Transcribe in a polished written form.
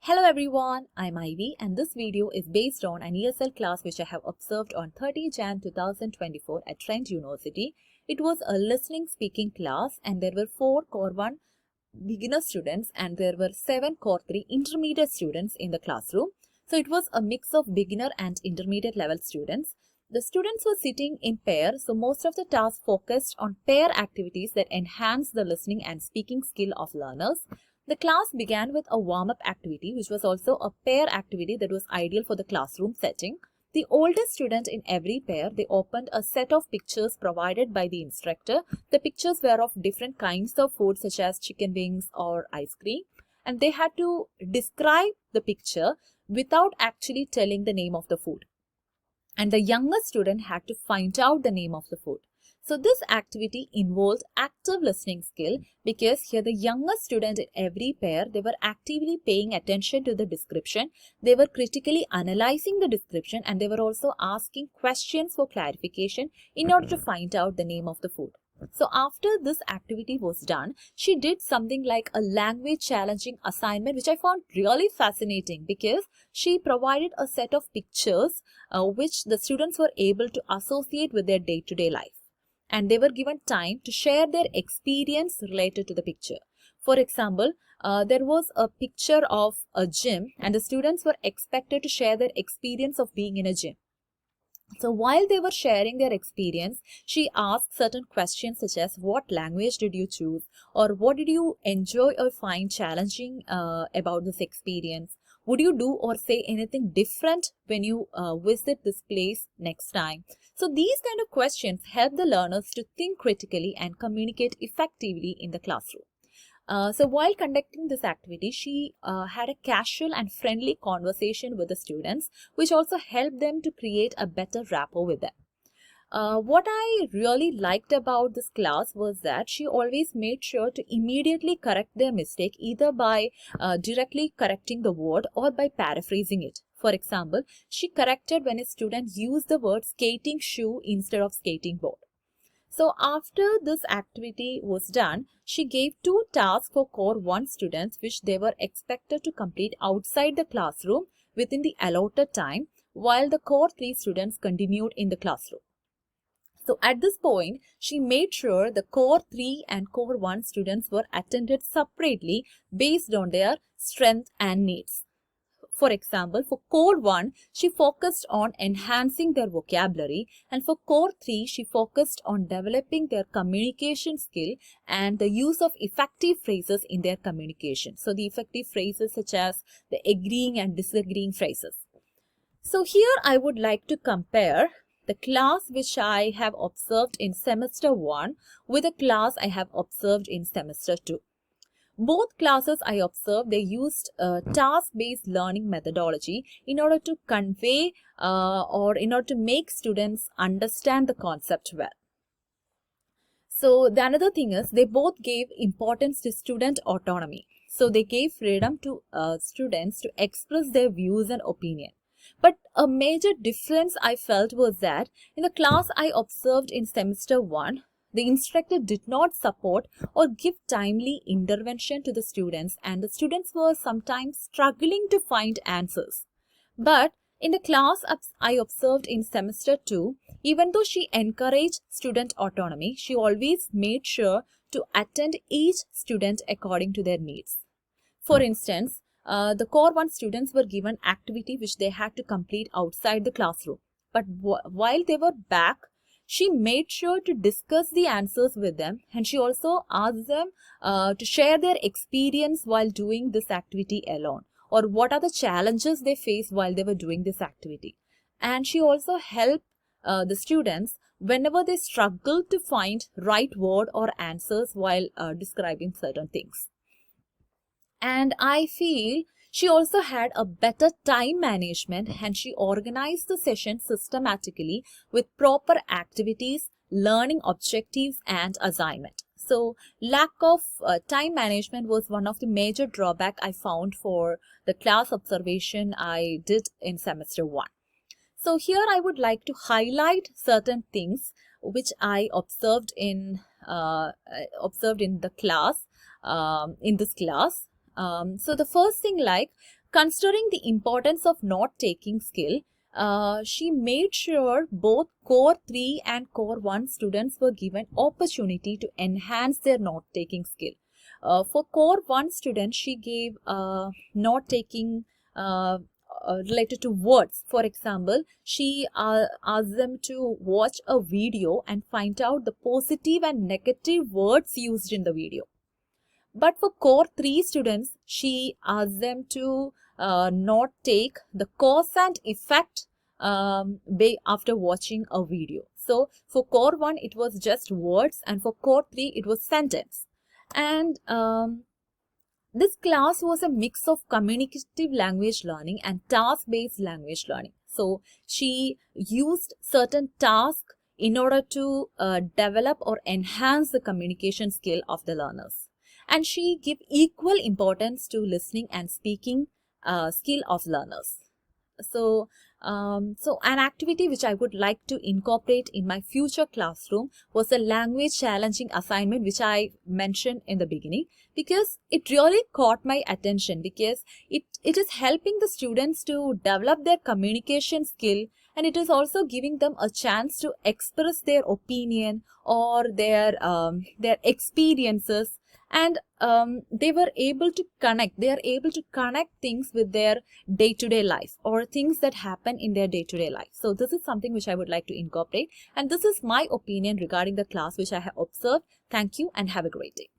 Hello everyone, I'm Ivy and this video is based on an ESL class which I have observed on 30 Jan 2024 at Trent University. It was a listening speaking class and there were 4 Core 1 beginner students and there were 7 Core 3 intermediate students in the classroom. So it was a mix of beginner and intermediate level students. The students were sitting in pairs, so most of the tasks focused on pair activities that enhance the listening and speaking skill of learners. The class began with a warm-up activity, which was also a pair activity that was ideal for the classroom setting. The oldest student in every pair, they opened a set of pictures provided by the instructor. The pictures were of different kinds of food such as chicken wings or ice cream. And they had to describe the picture without actually telling the name of the food. And the younger student had to find out the name of the food. So this activity involved active listening skill because here the younger student in every pair, they were actively paying attention to the description. They were critically analyzing the description and they were also asking questions for clarification in order to find out the name of the food. So after this activity was done, she did something like a language challenging assignment, which I found really fascinating because she provided a set of pictures which the students were able to associate with their day-to-day life. And they were given time to share their experience related to the picture. For example, there was a picture of a gym and the students were expected to share their experience of being in a gym. So while they were sharing their experience, she asked certain questions such as what language did you choose or what did you enjoy or find challenging about this experience? Would you do or say anything different when you visit this place next time? So these kind of questions help the learners to think critically and communicate effectively in the classroom. So while conducting this activity, she had a casual and friendly conversation with the students, which also helped them to create a better rapport with them. What I really liked about this class was that she always made sure to immediately correct their mistake either by directly correcting the word or by paraphrasing it. For example, she corrected when a student used the word skating shoe instead of skating board. So after this activity was done, she gave 2 tasks for Core 1 students which they were expected to complete outside the classroom within the allotted time while the Core 3 students continued in the classroom. So at this point, she made sure the Core 3 and Core 1 students were attended separately based on their strength and needs. For example, for Core 1, she focused on enhancing their vocabulary, and for Core 3, she focused on developing their communication skill and the use of effective phrases in their communication. So the effective phrases such as the agreeing and disagreeing phrases. So here I would like to compare the class which I have observed in semester 1 with the class I have observed in semester 2. Both classes I observed, they used task-based learning methodology in order to convey or in order to make students understand the concept well. So the another thing is they both gave importance to student autonomy. So they gave freedom to students to express their views and opinion. But a major difference I felt was that in the class I observed in semester 1, the instructor did not support or give timely intervention to the students and the students were sometimes struggling to find answers. But in the class I observed in semester 2, even though she encouraged student autonomy, she always made sure to attend each student according to their needs. For instance, the Core 1 students were given activity which they had to complete outside the classroom. But while they were back, she made sure to discuss the answers with them and she also asked them to share their experience while doing this activity alone or what are the challenges they faced while they were doing this activity. And she also helped the students whenever they struggled to find right word or answers while describing certain things. And I feel she also had a better time management and she organized the session systematically with proper activities, learning objectives and assignment. So lack of time management was one of the major drawbacks I found for the class observation I did in semester 1. So here I would like to highlight certain things which I observed in the class, in this class. So the first thing, like considering the importance of note-taking skill, she made sure both Core 3 and Core 1 students were given opportunity to enhance their note-taking skill. For Core 1 students, she gave note-taking related to words. For example, she asked them to watch a video and find out the positive and negative words used in the video. But for Core 3 students, she asked them to not take the cause and effect after watching a video. So for Core 1, it was just words, and for Core 3, it was sentence. And this class was a mix of communicative language learning and task-based language learning. So she used certain tasks in order to develop or enhance the communication skill of the learners. And she gave equal importance to listening and speaking skill of learners. So an activity which I would like to incorporate in my future classroom was a language challenging assignment, which I mentioned in the beginning, because it really caught my attention, because it is helping the students to develop their communication skill, and it is also giving them a chance to express their opinion or their experiences. And they were able to connect. They are able to connect things with their day-to-day life or things that happen in their day-to-day life. So this is something which I would like to incorporate. And this is my opinion regarding the class which I have observed. Thank you and have a great day.